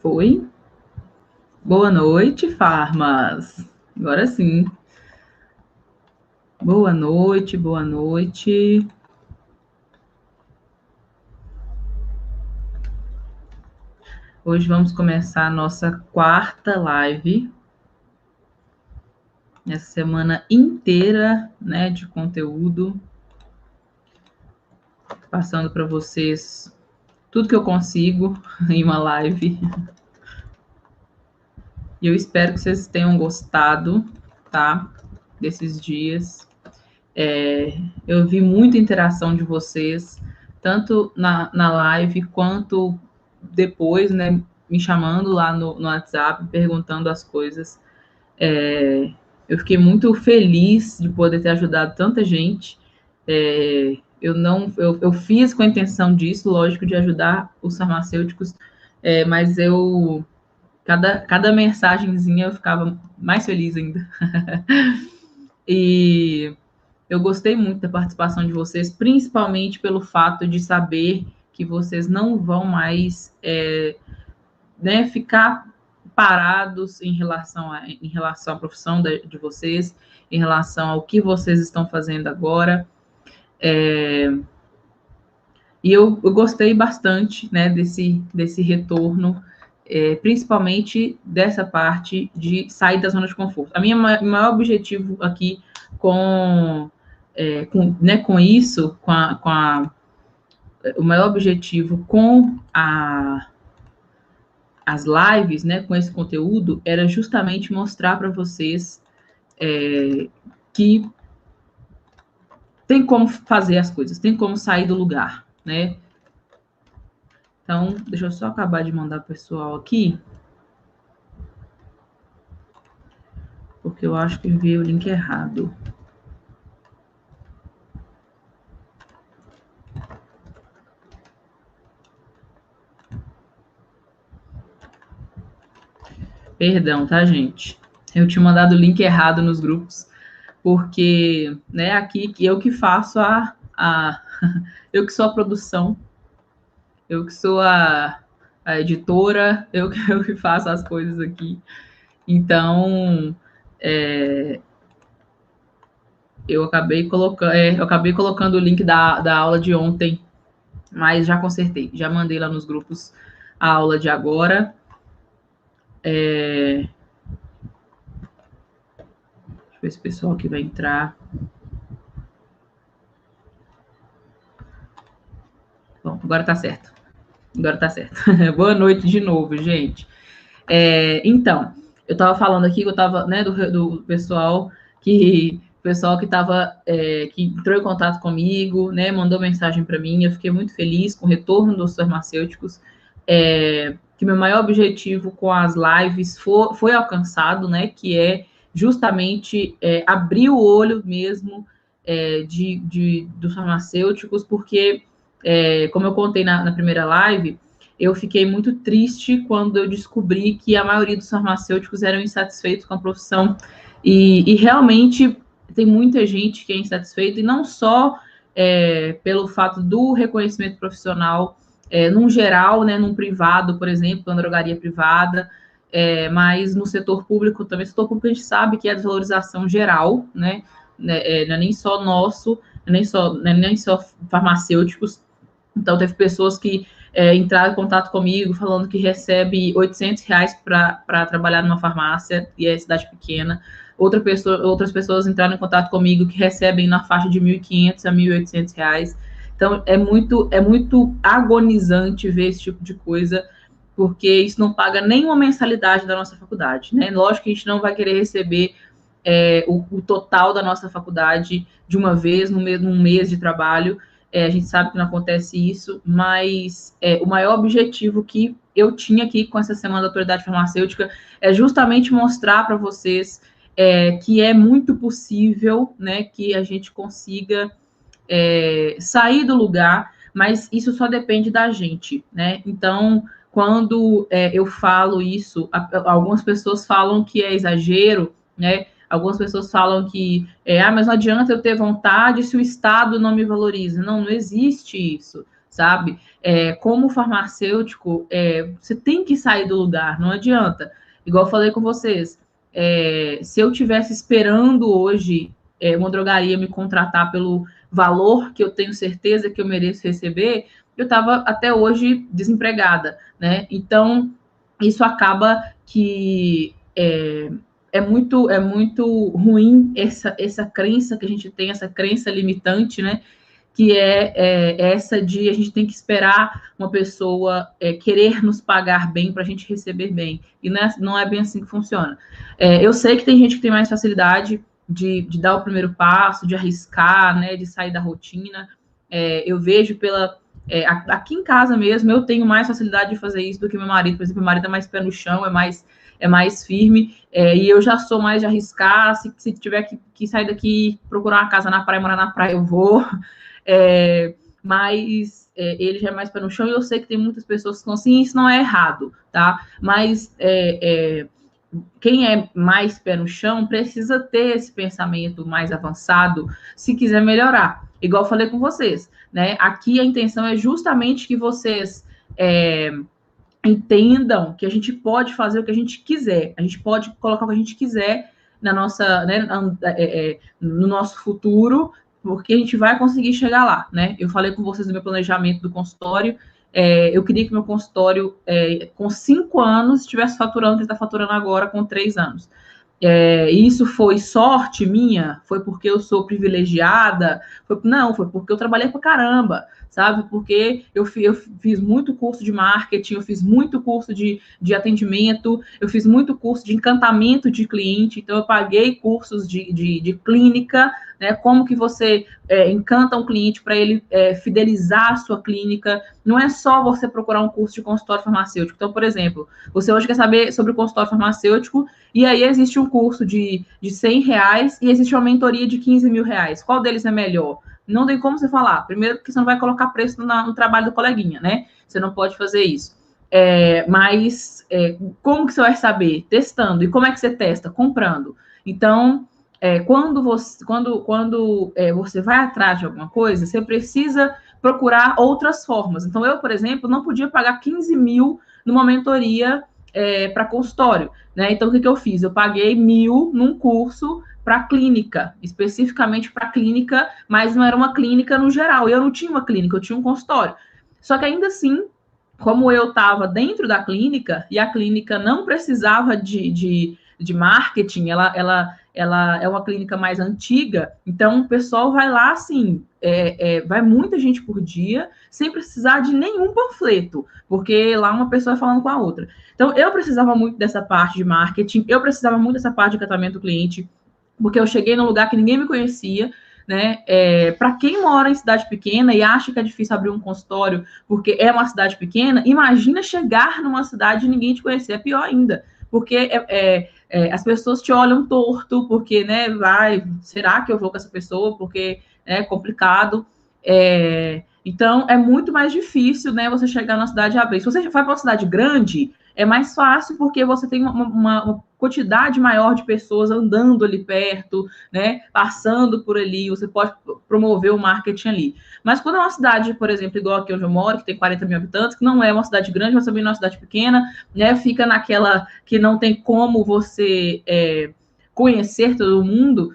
Foi. Boa noite, Farmas. Agora sim. Boa noite, boa noite. Hoje vamos começar a nossa quarta live. Essa semana inteira, né, de conteúdo. Passando para vocês tudo que eu consigo em uma live. E eu espero que vocês tenham gostado, tá? Desses dias. Eu vi muita interação de vocês, tanto na live quanto depois, né? Me chamando lá no WhatsApp, perguntando as coisas. Eu fiquei muito feliz de poder ter ajudado tanta gente. Eu fiz com a intenção disso, lógico, de ajudar os farmacêuticos, mas cada mensagenzinha eu ficava mais feliz ainda. E eu gostei muito da participação de vocês, principalmente pelo fato de saber que vocês não vão mais né, ficar parados em relação à profissão de vocês, em relação ao que vocês estão fazendo agora. E eu gostei bastante, né, desse retorno, principalmente dessa parte de sair da zona de conforto. A minha maior objetivo aqui com isso, o maior objetivo com as lives, né, com esse conteúdo, era justamente mostrar para vocês que tem como fazer as coisas, tem como sair do lugar, né? Então, deixa eu só acabar de mandar o pessoal aqui, porque eu acho que enviei o link errado. Perdão, tá, gente? Eu tinha mandado o link errado nos grupos, porque, né, aqui eu que faço eu que sou a produção, eu que sou a editora, eu que faço as coisas aqui. Então, eu acabei colocando o link da aula de ontem, mas já consertei, já mandei lá nos grupos a aula de agora. Deixa eu ver se o pessoal aqui vai entrar. Bom, agora tá certo. Boa noite de novo, gente. Então, eu estava falando aqui que eu estava, né, do pessoal que estava, que entrou em contato comigo, né, mandou mensagem para mim. Eu fiquei muito feliz com o retorno dos farmacêuticos, que meu maior objetivo com as lives foi alcançado, né, que é justamente abrir o olho mesmo dos farmacêuticos, porque, como eu contei na primeira live, eu fiquei muito triste quando eu descobri que a maioria dos farmacêuticos eram insatisfeitos com a profissão. E realmente tem muita gente que é insatisfeita, e não só pelo fato do reconhecimento profissional, num geral, né, num privado, por exemplo, na drogaria privada, mas no setor público também. No setor público a gente sabe que é a desvalorização geral, né, não é nem só nosso, nem só farmacêuticos. Então, teve pessoas que entraram em contato comigo falando que recebe R$ 800 para trabalhar numa farmácia, e é cidade pequena. Outras pessoas entraram em contato comigo que recebem na faixa de R$ 1.500 a R$ 1.800. Então, é muito agonizante ver esse tipo de coisa, porque isso não paga nenhuma mensalidade da nossa faculdade, né? Lógico que a gente não vai querer receber o total da nossa faculdade de uma vez, num mês de trabalho. A gente sabe que não acontece isso, mas o maior objetivo que eu tinha aqui com essa Semana da Autoridade Farmacêutica é justamente mostrar para vocês que é muito possível, né, que a gente consiga sair do lugar, mas isso só depende da gente, né? Então, quando eu falo isso, algumas pessoas falam que é exagero, né? Algumas pessoas falam que, mas não adianta eu ter vontade se o Estado não me valoriza. Não existe isso, sabe? Como farmacêutico, você tem que sair do lugar, não adianta. Igual eu falei com vocês, se eu tivesse esperando hoje uma drogaria me contratar pelo valor que eu tenho certeza que eu mereço receber, eu estava até hoje desempregada, né? Então, isso acaba que é muito ruim essa crença que a gente tem, essa crença limitante, né? Que essa de a gente tem que esperar uma pessoa querer nos pagar bem para a gente receber bem. E não é bem assim que funciona. Eu sei que tem gente que tem mais facilidade de dar o primeiro passo, de arriscar, né, de sair da rotina. Eu vejo aqui em casa mesmo, eu tenho mais facilidade de fazer isso do que meu marido. Por exemplo, meu marido é mais pé no chão, é mais firme, e eu já sou mais de arriscar. Se tiver que sair daqui, procurar uma casa na praia, morar na praia, eu vou. Mas ele já é mais pé no chão, e eu sei que tem muitas pessoas que estão assim, isso não é errado, tá? Mas quem é mais pé no chão precisa ter esse pensamento mais avançado se quiser melhorar. Igual eu falei com vocês, né? Aqui a intenção é justamente que vocês entendam que a gente pode fazer o que a gente quiser, a gente pode colocar o que a gente quiser na nossa, né, no nosso futuro, porque a gente vai conseguir chegar lá, né? Eu falei com vocês do meu planejamento do consultório. Eu queria que meu consultório, com 5 anos, estivesse faturando o que está faturando agora com 3 anos. Isso foi sorte minha? Foi porque eu sou privilegiada? Não, foi porque eu trabalhei pra caramba, sabe? Porque eu fiz muito curso de marketing, eu fiz muito curso de atendimento, eu fiz muito curso de encantamento de cliente, então eu paguei cursos de clínica, né? Como que você encanta um cliente para ele fidelizar a sua clínica. Não é só você procurar um curso de consultório farmacêutico. Então, por exemplo, você hoje quer saber sobre o consultório farmacêutico, e aí existe um curso de R$100 e existe uma mentoria de R$15.000. Qual deles é melhor? Não tem como você falar. Primeiro, porque você não vai colocar preço no trabalho do coleguinha, né? Você não pode fazer isso. Mas como que você vai saber? Testando. E como é que você testa? Comprando. Então, quando você vai atrás de alguma coisa, você precisa procurar outras formas. Então, eu, por exemplo, não podia pagar 15 mil numa mentoria para consultório, né? Então, o que eu fiz? Eu paguei 1.000 num curso para clínica, especificamente para clínica, mas não era uma clínica no geral. Eu não tinha uma clínica, eu tinha um consultório. Só que ainda assim, como eu estava dentro da clínica e a clínica não precisava de marketing, ela é uma clínica mais antiga, então o pessoal vai lá assim, vai muita gente por dia, sem precisar de nenhum panfleto, porque lá uma pessoa é falando com a outra. Então, eu precisava muito dessa parte de marketing, eu precisava muito dessa parte de tratamento do cliente, porque eu cheguei num lugar que ninguém me conhecia, né? Para quem mora em cidade pequena e acha que é difícil abrir um consultório porque é uma cidade pequena, imagina chegar numa cidade e ninguém te conhecer, é pior ainda, porque as pessoas te olham torto, porque, né, será que eu vou com essa pessoa? Porque é complicado. Então, é muito mais difícil, né, você chegar na cidade e abrir. Se você vai para uma cidade grande, é mais fácil porque você tem uma quantidade maior de pessoas andando ali perto, né, passando por ali, você pode promover o marketing ali. Mas quando é uma cidade, por exemplo, igual aqui onde eu moro, que tem 40 mil habitantes, que não é uma cidade grande, mas também não é uma cidade pequena, né, fica naquela que não tem como você conhecer todo mundo,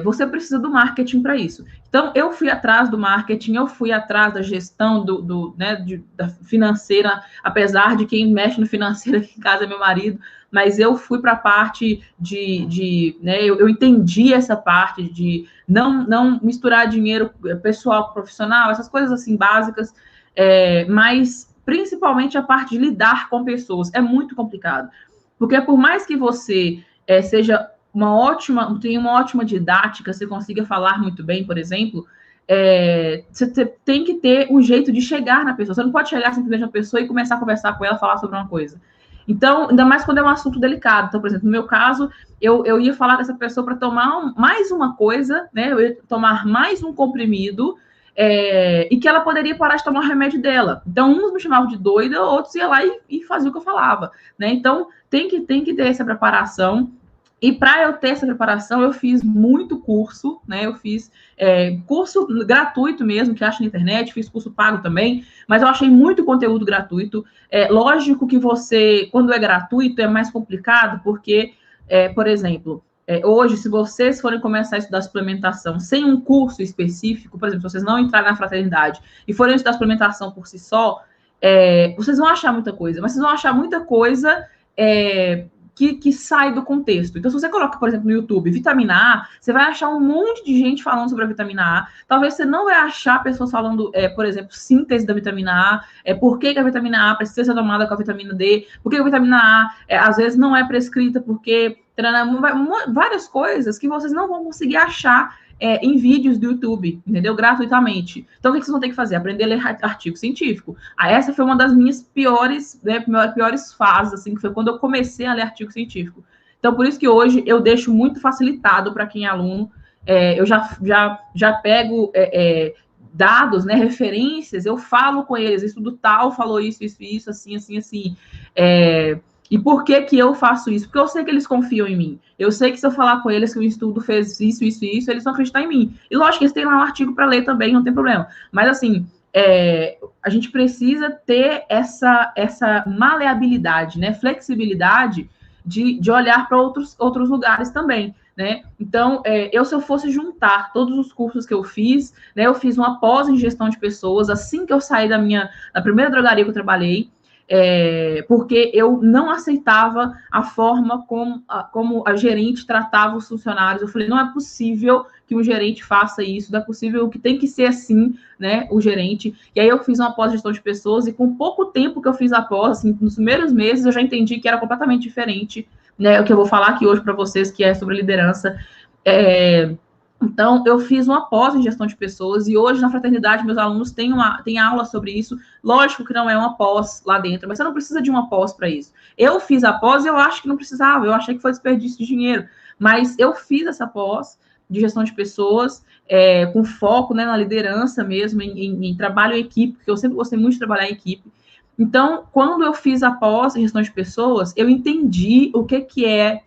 você precisa do marketing para isso. Então, eu fui atrás do marketing, eu fui atrás da gestão da financeira, apesar de quem mexe no financeiro aqui em casa é meu marido, mas eu fui para a parte né, eu entendi essa parte de não misturar dinheiro pessoal com profissional, essas coisas assim básicas, mas principalmente a parte de lidar com pessoas é muito complicado, porque por mais que você seja tem uma ótima didática, você consiga falar muito bem, por exemplo, você tem que ter um jeito de chegar na pessoa. Você não pode chegar simplesmente na pessoa e começar a conversar com ela, falar sobre uma coisa. Então, ainda mais quando é um assunto delicado. Então, por exemplo, no meu caso, eu ia falar dessa pessoa para tomar mais uma coisa, né? Eu ia tomar mais um comprimido, e que ela poderia parar de tomar o remédio dela. Então, uns me chamavam de doida, outros iam lá e faziam o que eu falava, né? Então, tem que ter essa preparação. E para eu ter essa preparação, eu fiz muito curso, né? Eu fiz curso gratuito mesmo, que acho na internet, fiz curso pago também, mas eu achei muito conteúdo gratuito. Lógico que você, quando é gratuito, é mais complicado, porque, por exemplo, hoje, se vocês forem começar a estudar suplementação sem um curso específico, por exemplo, se vocês não entrarem na fraternidade e forem estudar suplementação por si só, vocês vão achar muita coisa, mas vocês vão achar muita coisa que sai do contexto. Então, se você coloca, por exemplo, no YouTube, vitamina A, você vai achar um monte de gente falando sobre a vitamina A. Talvez você não vai achar pessoas falando, por exemplo, síntese da vitamina A, por que a vitamina A precisa ser tomada com a vitamina D, por que a vitamina A, às vezes, não é prescrita, porque várias coisas que vocês não vão conseguir achar em vídeos do YouTube, entendeu? Gratuitamente. Então, o que vocês vão ter que fazer? Aprender a ler artigo científico. Essa foi uma das minhas piores fases, assim, que foi quando eu comecei a ler artigo científico. Então, por isso que hoje eu deixo muito facilitado para quem é aluno. Eu já pego dados, né, referências, eu falo com eles, estudo tal, falou isso, assim. E por que eu faço isso? Porque eu sei que eles confiam em mim. Eu sei que se eu falar com eles que o estudo fez isso, eles vão acreditar em mim. E lógico que eles têm lá um artigo para ler também, não tem problema. Mas assim, a gente precisa ter essa maleabilidade, né? Flexibilidade de olhar para outros lugares também, né? Então, se eu fosse juntar todos os cursos que eu fiz, né? Eu fiz uma pós em gestão de pessoas assim que eu saí da primeira drogaria que eu trabalhei, porque eu não aceitava a forma como a gerente tratava os funcionários. Eu falei, não é possível que um gerente faça isso, não é possível, que tem que ser assim, né, o gerente. E aí eu fiz uma pós-gestão de pessoas, e com pouco tempo que eu fiz a pós, assim, nos primeiros meses, eu já entendi que era completamente diferente, né, o que eu vou falar aqui hoje para vocês, que é sobre liderança. Então, eu fiz uma pós em gestão de pessoas, e hoje na fraternidade meus alunos têm aula sobre isso. Lógico que não é uma pós lá dentro, mas você não precisa de uma pós para isso. Eu fiz a pós e eu acho que não precisava, eu achei que foi desperdício de dinheiro, mas eu fiz essa pós de gestão de pessoas, com foco, né, na liderança mesmo, em trabalho em equipe, porque eu sempre gostei muito de trabalhar em equipe. Então, quando eu fiz a pós em gestão de pessoas, eu entendi o que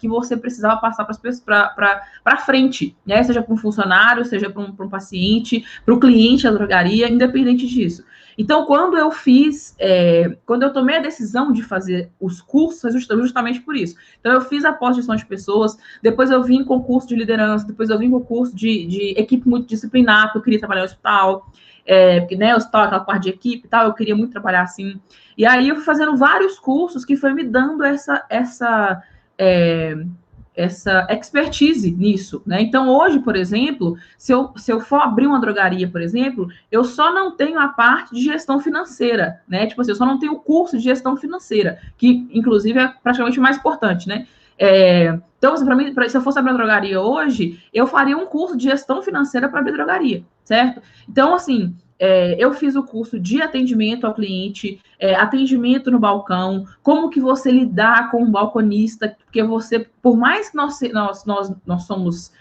você precisava passar para frente, né? Seja para um funcionário, seja para um paciente, para o cliente da drogaria, independente disso. Então, quando eu tomei a decisão de fazer os cursos, foi justamente por isso. Então, eu fiz a pós-gestão de pessoas, depois eu vim em concurso de liderança, depois eu vim em concurso de equipe multidisciplinar, porque eu queria trabalhar no hospital, porque, né, o hospital, aquela parte de equipe e tal, eu queria muito trabalhar assim. E aí eu fui fazendo vários cursos que foi me dando essa expertise nisso, né? Então, hoje, por exemplo, se eu for abrir uma drogaria, por exemplo, eu só não tenho a parte de gestão financeira, né? Tipo assim, eu só não tenho o curso de gestão financeira, que, inclusive, é praticamente o mais importante, né? Então, assim, para mim, se eu fosse abrir uma drogaria hoje, eu faria um curso de gestão financeira para abrir drogaria, certo? Então, assim, eu fiz o curso de atendimento ao cliente, atendimento no balcão, como que você lidar com um balconista, porque você, por mais que nós somos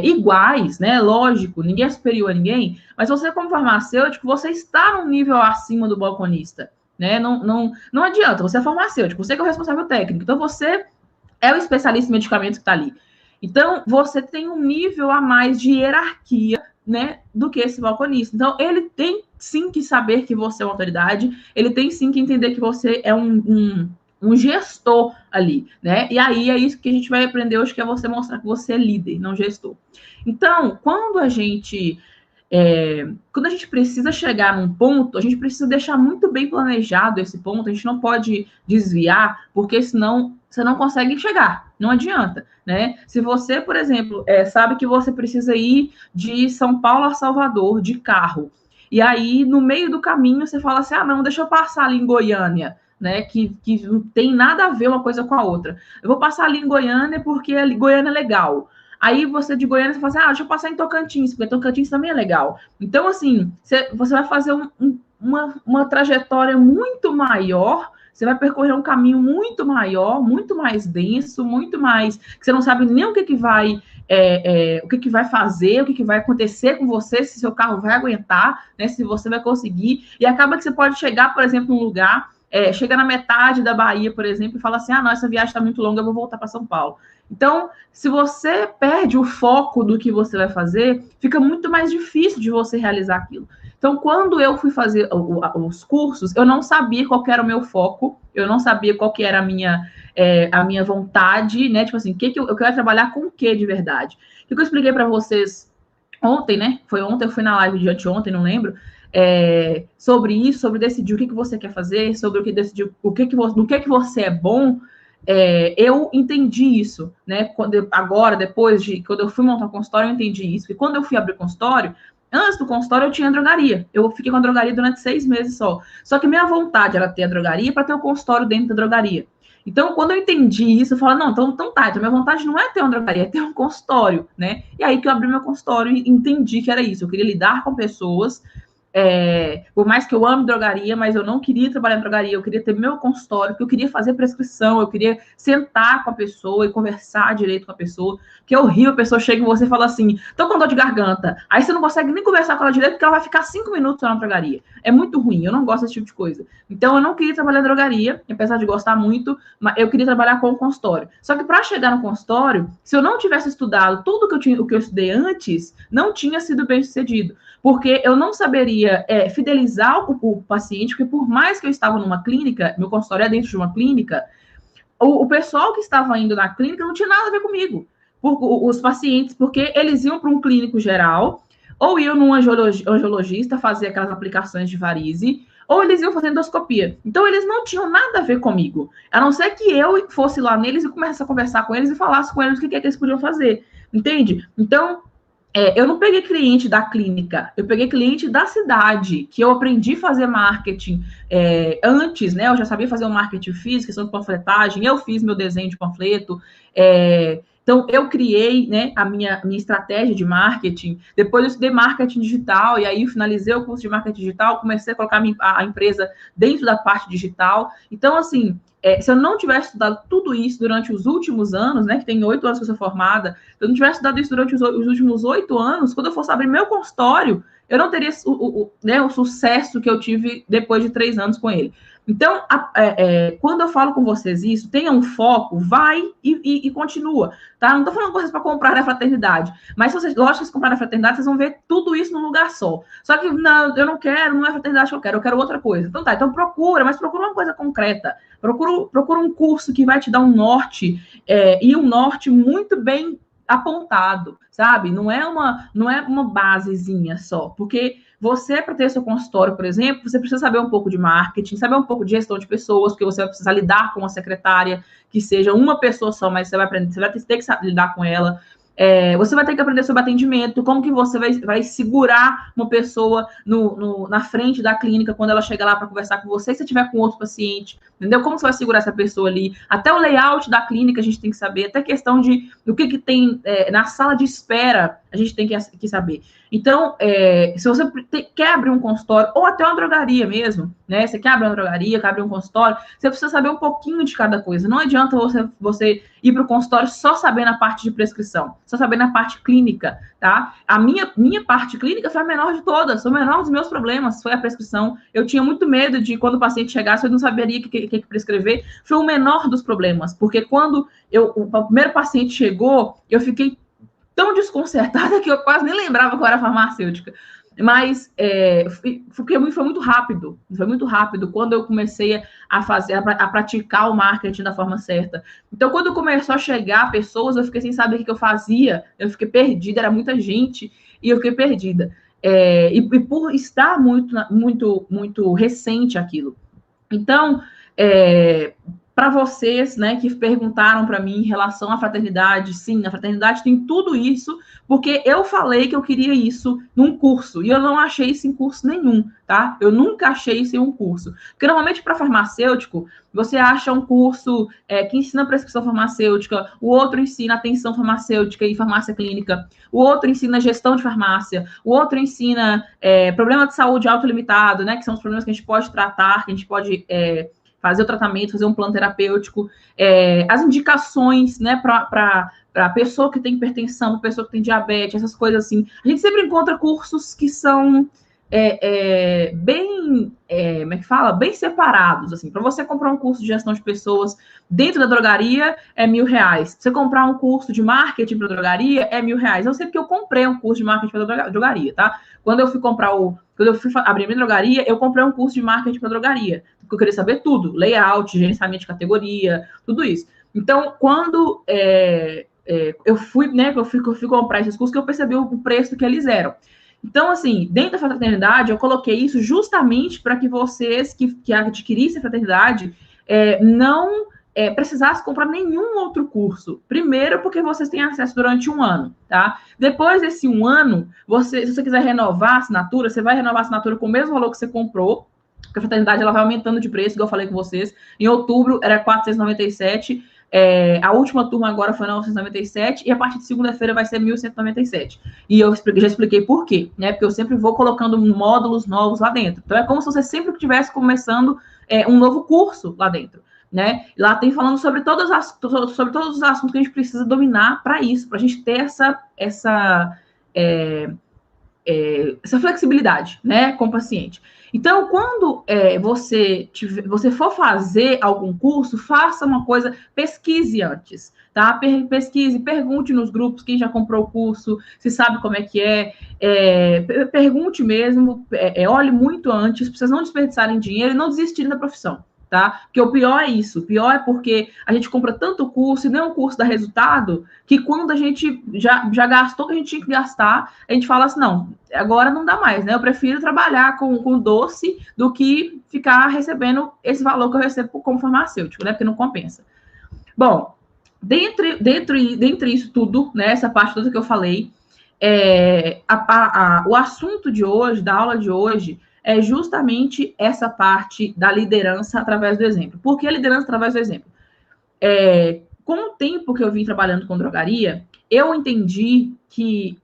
iguais, né? Lógico, ninguém é superior a ninguém, mas você, como farmacêutico, você está num nível acima do balconista, né? Não adianta, você é farmacêutico, você que é o responsável técnico, então você é o especialista em medicamentos que está ali. Então, você tem um nível a mais de hierarquia, né, do que esse balconista. Então, ele tem sim que saber que você é uma autoridade, ele tem sim que entender que você é um gestor ali, né? E aí é isso que a gente vai aprender hoje, que é você mostrar que você é líder, não gestor. Então, quando a gente precisa chegar num ponto, a gente precisa deixar muito bem planejado esse ponto, a gente não pode desviar, porque senão você não consegue chegar, não adianta, né? Se você, por exemplo, sabe que você precisa ir de São Paulo a Salvador de carro, e aí no meio do caminho você fala assim, não, deixa eu passar ali em Goiânia, né, que não tem nada a ver uma coisa com a outra. Eu vou passar ali em Goiânia porque Goiânia é legal. Aí você de Goiânia, você fala assim, deixa eu passar em Tocantins, porque Tocantins também é legal. Então, assim, você vai fazer uma trajetória muito maior, você vai percorrer um caminho muito maior, muito mais denso, muito mais, que você não sabe nem o que vai fazer, o que vai acontecer com você, se seu carro vai aguentar, né, se você vai conseguir, e acaba que você pode chegar, por exemplo, num lugar chega na metade da Bahia, por exemplo, e fala assim, não, essa viagem está muito longa, eu vou voltar para São Paulo. Então, se você perde o foco do que você vai fazer, fica muito mais difícil de você realizar aquilo. Então, quando eu fui fazer os cursos, eu não sabia qual que era o meu foco, eu não sabia qual que era a minha vontade, né? Tipo assim, eu quero trabalhar com o que de verdade? O que eu expliquei para vocês ontem, né? Foi ontem, eu fui na live de anteontem, não lembro. Sobre isso, sobre decidir o que você quer fazer, sobre o que decidir, no que você é bom. Eu entendi isso, né? Quando eu fui montar o consultório, eu entendi isso. E quando eu fui abrir o consultório, antes do consultório eu tinha drogaria. Eu fiquei com a drogaria durante 6 meses só. Só que minha vontade era ter a drogaria para ter um consultório dentro da drogaria. Então, quando eu entendi isso, eu falei, não, então tá, então minha vontade não é ter uma drogaria, é ter um consultório, né? E aí que eu abri meu consultório e entendi que era isso. Eu queria lidar com pessoas, por mais que eu ame drogaria, mas eu não queria trabalhar em drogaria, eu queria ter meu consultório, porque eu queria fazer prescrição, eu queria sentar com a pessoa e conversar direito com a pessoa, que é horrível, a pessoa chega e você fala assim, tô com dor de garganta, aí você não consegue nem conversar com ela direito, porque ela vai ficar 5 minutos na drogaria. É muito ruim, eu não gosto desse tipo de coisa. Então, eu não queria trabalhar em drogaria, apesar de gostar muito, mas eu queria trabalhar com o consultório. Só que para chegar no consultório, se eu não tivesse estudado tudo o que eu estudei antes, não tinha sido bem sucedido, porque eu não saberia fidelizar o paciente, porque por mais que eu estava numa clínica, meu consultório é dentro de uma clínica, o pessoal que estava indo na clínica não tinha nada a ver comigo, os pacientes, porque eles iam para um clínico geral, ou iam num angiologista fazer aquelas aplicações de varize, ou eles iam fazer endoscopia. Então, eles não tinham nada a ver comigo, a não ser que eu fosse lá neles e começasse a conversar com eles e falasse com eles o que eles podiam fazer, entende? Então, eu não peguei cliente da clínica, eu peguei cliente da cidade, que eu aprendi a fazer marketing antes, né? Eu já sabia fazer o marketing físico, questão de panfletagem, eu fiz meu desenho de panfleto, então eu criei, né, a minha estratégia de marketing, depois eu estudei marketing digital, e aí finalizei o curso de marketing digital, comecei a colocar a empresa dentro da parte digital. Então, assim, se eu não tivesse estudado tudo isso durante os últimos anos, né, que tem 8 anos que eu sou formada, se eu não tivesse estudado isso durante os últimos 8 anos, quando eu fosse abrir meu consultório, eu não teria o sucesso que eu tive depois de 3 anos com ele. Então, quando eu falo com vocês isso, tenha um foco, vai e continua, tá? Não estou falando coisas para comprar na fraternidade, mas se vocês, lógico que se comprar na fraternidade, vocês vão ver tudo isso num lugar só. Só que não, eu não quero, não é a fraternidade que eu quero outra coisa. Então tá, então procura uma coisa concreta. Procura um curso que vai te dar um norte, e um norte muito bem apontado, sabe? Não é uma basezinha só, porque você, para ter seu consultório, por exemplo, você precisa saber um pouco de marketing, saber um pouco de gestão de pessoas, porque você vai precisar lidar com uma secretária que seja uma pessoa só, mas você vai aprender, você vai ter que lidar com ela. Você vai ter que aprender sobre atendimento, como que você vai segurar uma pessoa na frente da clínica quando ela chega lá para conversar com você, se você tiver com outro paciente, entendeu? Como você vai segurar essa pessoa ali? Até o layout da clínica a gente tem que saber, até questão do que tem na sala de espera, a gente tem que saber. Então, se você quer abrir um consultório, ou até uma drogaria mesmo, né? Você quer abrir uma drogaria, quer abrir um consultório, você precisa saber um pouquinho de cada coisa. Não adianta você ir para o consultório só sabendo a parte de prescrição, só sabendo a parte clínica, tá? A minha parte clínica foi a menor de todas, o menor dos meus problemas foi a prescrição. Eu tinha muito medo de quando o paciente chegasse, eu não saberia o que prescrever. Foi o menor dos problemas, porque quando o primeiro paciente chegou, eu fiquei tão desconcertada que eu quase nem lembrava que eu era farmacêutica. Mas foi muito rápido. Foi muito rápido quando eu comecei a praticar o marketing da forma certa. Então, quando começou a chegar pessoas, eu fiquei sem saber o que eu fazia. Eu fiquei perdida, era muita gente, e eu fiquei perdida. E por estar muito recente aquilo. Então, para vocês, né, que perguntaram para mim em relação à fraternidade, sim, a fraternidade tem tudo isso, porque eu falei que eu queria isso num curso, e eu não achei isso em curso nenhum, tá? Eu nunca achei isso em um curso. Porque, normalmente, para farmacêutico, você acha um curso que ensina prescrição farmacêutica, o outro ensina atenção farmacêutica e farmácia clínica, o outro ensina gestão de farmácia, o outro ensina problema de saúde autolimitado, né, que são os problemas que a gente pode tratar, que a gente pode fazer o tratamento, fazer um plano terapêutico, as indicações, né, para a pessoa que tem hipertensão, para a pessoa que tem diabetes, essas coisas assim. A gente sempre encontra cursos que são bem, como é que fala? Bem separados, assim. Para você comprar um curso de gestão de pessoas dentro da drogaria, é R$1.000. Você comprar um curso de marketing para drogaria, é R$1.000. Eu sei porque eu comprei um curso de marketing para drogaria, tá? Quando eu fui abrir minha drogaria, eu comprei um curso de marketing para drogaria, porque eu queria saber tudo, layout, gerenciamento de categoria, tudo isso. Então, quando eu fui comprar esses cursos, que eu percebi o preço que eles eram. Então, assim, dentro da fraternidade, eu coloquei isso justamente para que vocês que adquirissem a fraternidade não precisassem comprar nenhum outro curso. Primeiro, porque vocês têm acesso durante 1 ano, tá? Depois desse 1 ano, se você quiser renovar a assinatura, você vai renovar a assinatura com o mesmo valor que você comprou, porque a fraternidade ela vai aumentando de preço, igual eu falei com vocês. Em outubro era R$497. A última turma agora foi 997 e a partir de segunda-feira vai ser 1.197. E eu já expliquei por quê, né? Porque eu sempre vou colocando módulos novos lá dentro. Então, é como se você sempre estivesse começando um novo curso lá dentro, né? Lá tem falando sobre todos os assuntos que a gente precisa dominar para isso, para a gente ter essa flexibilidade, né, com o paciente. Então, quando você for fazer algum curso, faça uma coisa, pesquise antes, tá? Pesquise, pergunte nos grupos quem já comprou o curso, se sabe como é que pergunte mesmo, olhe muito antes, para vocês não desperdiçarem dinheiro e não desistirem da profissão, tá? Porque o pior é isso, o pior é porque a gente compra tanto curso e nem um curso dá resultado, que quando a gente já gastou o que a gente tinha que gastar, a gente fala assim, não, agora não dá mais, né? Eu prefiro trabalhar com doce do que ficar recebendo esse valor que eu recebo como farmacêutico, né? Porque não compensa. Bom, dentre isso tudo, né? Essa parte toda que eu falei, o assunto de hoje, da aula de hoje, é justamente essa parte da liderança através do exemplo. Por que a liderança através do exemplo? Com o tempo que eu vim trabalhando com drogaria, eu entendi que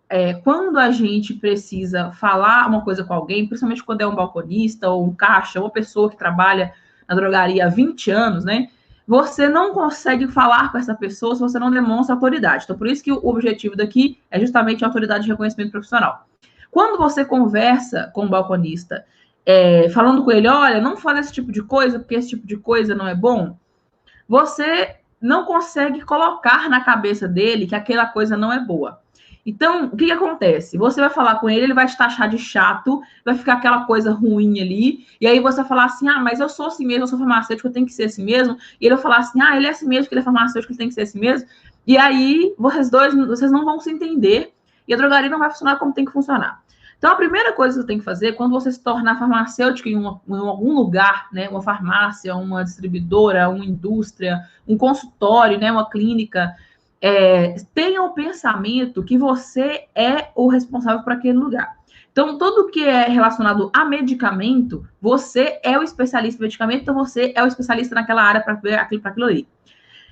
quando a gente precisa falar uma coisa com alguém, principalmente quando é um balconista ou um caixa, ou uma pessoa que trabalha na drogaria há 20 anos, né? Você não consegue falar com essa pessoa se você não demonstra autoridade. Então, por isso que o objetivo daqui é justamente a autoridade de reconhecimento profissional. Quando você conversa com o balconista, falando com ele, olha, não fala esse tipo de coisa, porque esse tipo de coisa não é bom, você não consegue colocar na cabeça dele que aquela coisa não é boa. Então, o que acontece? Você vai falar com ele, ele vai te taxar de chato, vai ficar aquela coisa ruim ali, e aí você vai falar assim, mas eu sou assim mesmo, eu sou farmacêutico, eu tenho que ser assim mesmo, e ele vai falar assim, ele é assim mesmo, que ele é farmacêutico, ele tem que ser assim mesmo, e aí vocês não vão se entender, e a drogaria não vai funcionar como tem que funcionar. Então, a primeira coisa que você tem que fazer, quando você se tornar farmacêutico em algum lugar, né, uma farmácia, uma distribuidora, uma indústria, um consultório, né, uma clínica, tenha o pensamento que você é o responsável por aquele lugar. Então, tudo que é relacionado a medicamento, você é o especialista em medicamento, então você é o especialista naquela área para ver aquilo ali.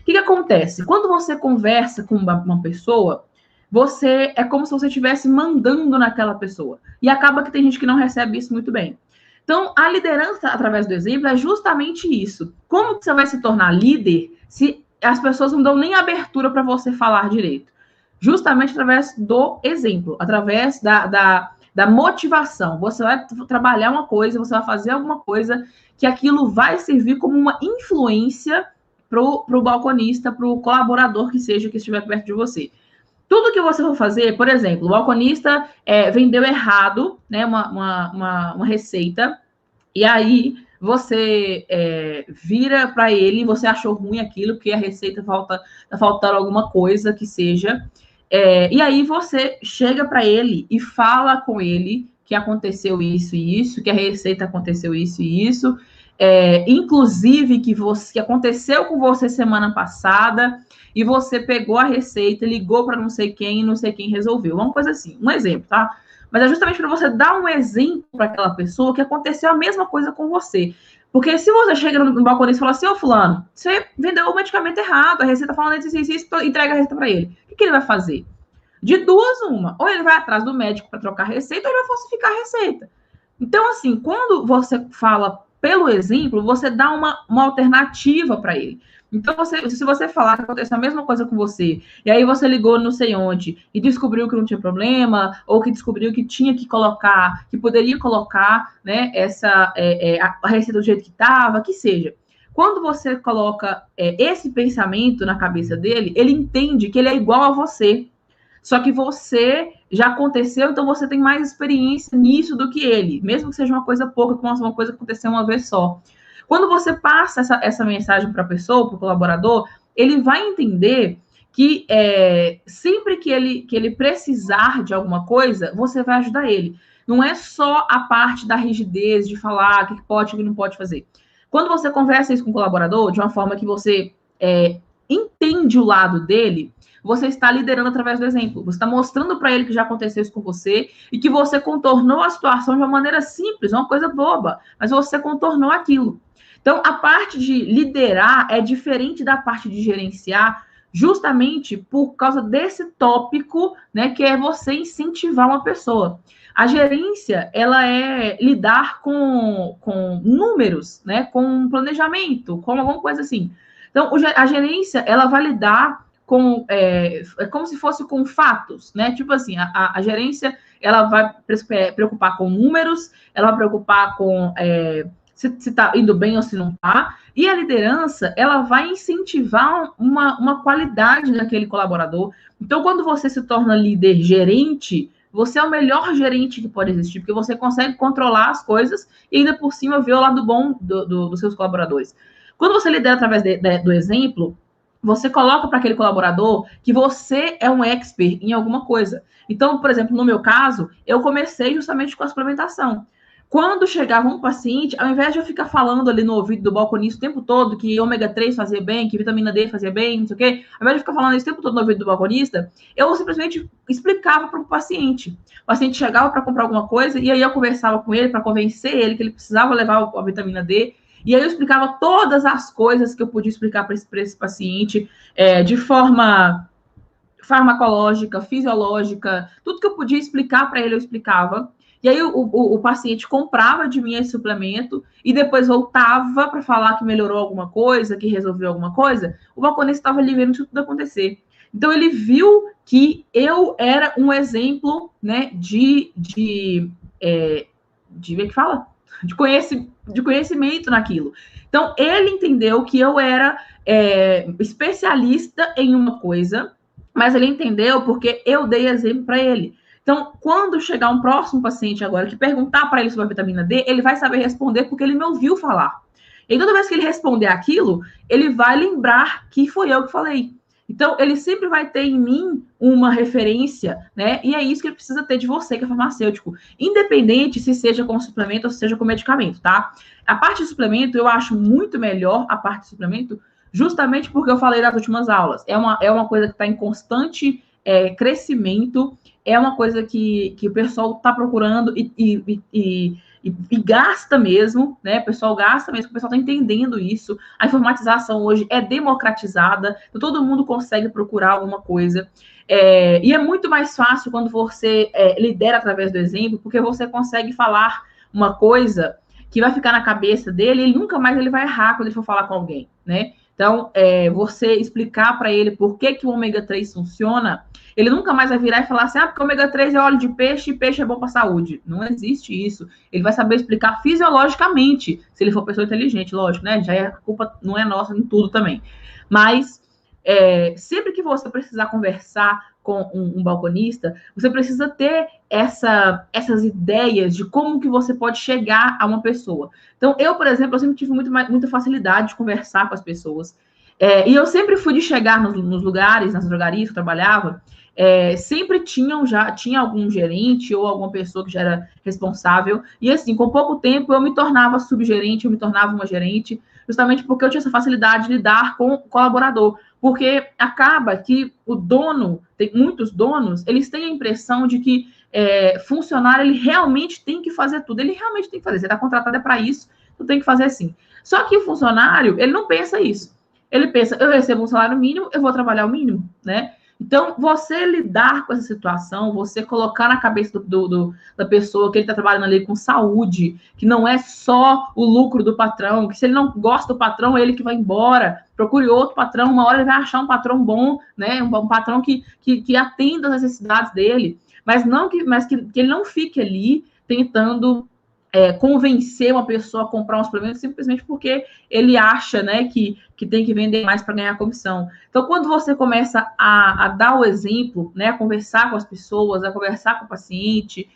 O que acontece? Quando você conversa com uma pessoa, você é como se você estivesse mandando naquela pessoa. E acaba que tem gente que não recebe isso muito bem. Então, a liderança através do exemplo é justamente isso. Como que você vai se tornar líder se as pessoas não dão nem abertura para você falar direito? Justamente através do exemplo, através da motivação. Você vai trabalhar uma coisa, você vai fazer alguma coisa que aquilo vai servir como uma influência para o balconista, para o colaborador que seja que estiver perto de você. Tudo que você for fazer, por exemplo, o balconista vendeu errado, né, uma receita, e aí você vira para ele, você achou ruim aquilo, porque a receita tá faltando alguma coisa que seja, e aí você chega para ele e fala com ele que aconteceu isso e isso, que a receita aconteceu isso e isso, inclusive que aconteceu com você semana passada, e você pegou a receita, ligou para não sei quem e não sei quem resolveu. Uma coisa assim, um exemplo, tá? Mas é justamente para você dar um exemplo para aquela pessoa que aconteceu a mesma coisa com você. Porque se você chega no balconista e fala assim, fulano, você vendeu o medicamento errado, a receita falando isso, entrega a receita para ele. O que ele vai fazer? De duas, uma. Ou ele vai atrás do médico para trocar a receita, ou ele vai falsificar a receita. Então, assim, quando você fala pelo exemplo, você dá uma alternativa para ele. Então, se você falar que aconteceu a mesma coisa com você, e aí você ligou não sei onde, e descobriu que não tinha problema, ou que descobriu que tinha que colocar, que poderia colocar, né, a receita do jeito que estava, que seja. Quando você coloca esse pensamento na cabeça dele, ele entende que ele é igual a você. Só que você já aconteceu, então você tem mais experiência nisso do que ele, mesmo que seja uma coisa pouca, como uma coisa que aconteceu uma vez só. Quando você passa essa mensagem para a pessoa, para o colaborador, ele vai entender que sempre que ele precisar de alguma coisa, você vai ajudar ele. Não é só a parte da rigidez de falar o que pode e o que não pode fazer. Quando você conversa isso com o colaborador, de uma forma que você entende o lado dele, você está liderando através do exemplo. Você está mostrando para ele que já aconteceu isso com você e que você contornou a situação de uma maneira simples, uma coisa boba, mas você contornou aquilo. Então, a parte de liderar é diferente da parte de gerenciar, justamente por causa desse tópico, né, que é você incentivar uma pessoa. A gerência, ela é lidar com números, né, com planejamento, com alguma coisa assim. Então, a gerência, ela vai lidar com, como se fosse com fatos, né? Tipo assim, a gerência, ela vai preocupar com números, ela vai preocupar com se está indo bem ou se não está. E a liderança, ela vai incentivar uma qualidade daquele colaborador. Então, quando você se torna líder gerente, você é o melhor gerente que pode existir, porque você consegue controlar as coisas e ainda por cima ver o lado bom dos seus colaboradores. Quando você lidera através do exemplo, você coloca para aquele colaborador que você é um expert em alguma coisa. Então, por exemplo, no meu caso, eu comecei justamente com a suplementação. Quando chegava um paciente, ao invés de eu ficar falando ali no ouvido do balconista o tempo todo que ômega 3 fazia bem, que vitamina D fazia bem, não sei o quê, ao invés de ficar falando isso o tempo todo no ouvido do balconista, eu simplesmente explicava para o paciente. O paciente chegava para comprar alguma coisa e aí eu conversava com ele para convencer ele que ele precisava levar a vitamina D. E aí eu explicava todas as coisas que eu podia explicar para esse paciente, de forma farmacológica, fisiológica, tudo que eu podia explicar para ele, eu explicava. E aí o paciente comprava de mim esse suplemento e depois voltava para falar que melhorou alguma coisa, que resolveu alguma coisa. O balconista estava ali vendo tudo acontecer. Então ele viu que eu era um exemplo, né, de que fala? De conhecimento naquilo. Então, ele entendeu que eu era especialista em uma coisa, mas ele entendeu porque eu dei exemplo para ele. Então, quando chegar um próximo paciente agora que perguntar para ele sobre a vitamina D, ele vai saber responder porque ele me ouviu falar. E toda vez que ele responder aquilo, ele vai lembrar que foi eu que falei. Então, ele sempre vai ter em mim uma referência, né? E é isso que ele precisa ter de você, que é farmacêutico. Independente se seja com suplemento ou se seja com medicamento, tá? A parte de suplemento, eu acho muito melhor a parte de suplemento, justamente porque eu falei das últimas aulas. É uma coisa que está em constante crescimento, é uma coisa que o pessoal está procurando e gasta mesmo, né? O pessoal gasta mesmo, o pessoal está entendendo isso. A informatização hoje é democratizada, então todo mundo consegue procurar alguma coisa. E é muito mais fácil quando você lidera através do exemplo, porque você consegue falar uma coisa que vai ficar na cabeça dele e nunca mais ele vai errar quando ele for falar com alguém, né? Então, você explicar para ele por que o ômega 3 funciona, ele nunca mais vai virar e falar assim, porque o ômega 3 é óleo de peixe e peixe é bom para a saúde. Não existe isso. Ele vai saber explicar fisiologicamente, se ele for pessoa inteligente, lógico, né? Já a culpa não é nossa em tudo também. Mas, sempre que você precisar conversar com um balconista, você precisa ter essas ideias de como que você pode chegar a uma pessoa. Então, eu, por exemplo, eu sempre tive muita facilidade de conversar com as pessoas. E eu sempre fui de chegar nos lugares, nas drogarias que eu trabalhava, sempre tinha algum gerente ou alguma pessoa que já era responsável, e assim, com pouco tempo eu me tornava subgerente, eu me tornava uma gerente, justamente porque eu tinha essa facilidade de lidar com o colaborador, porque acaba que o dono, tem muitos donos, eles têm a impressão de que funcionário, ele realmente tem que fazer tudo, ele realmente tem que fazer, você está contratado para isso, tu tem que fazer assim. Só que o funcionário, ele não pensa isso. Ele pensa, eu recebo um salário mínimo, eu vou trabalhar o mínimo, né? Então, você lidar com essa situação, você colocar na cabeça da pessoa que ele está trabalhando ali com saúde, que não é só o lucro do patrão, que se ele não gosta do patrão, é ele que vai embora, procure outro patrão, uma hora ele vai achar um patrão bom, né? Um patrão que atenda às necessidades dele, mas que ele não fique ali tentando convencer uma pessoa a comprar um suplemento simplesmente porque ele acha, né, que tem que vender mais para ganhar comissão. Então, quando você começa a dar o exemplo, né, a conversar com as pessoas, a conversar com o paciente,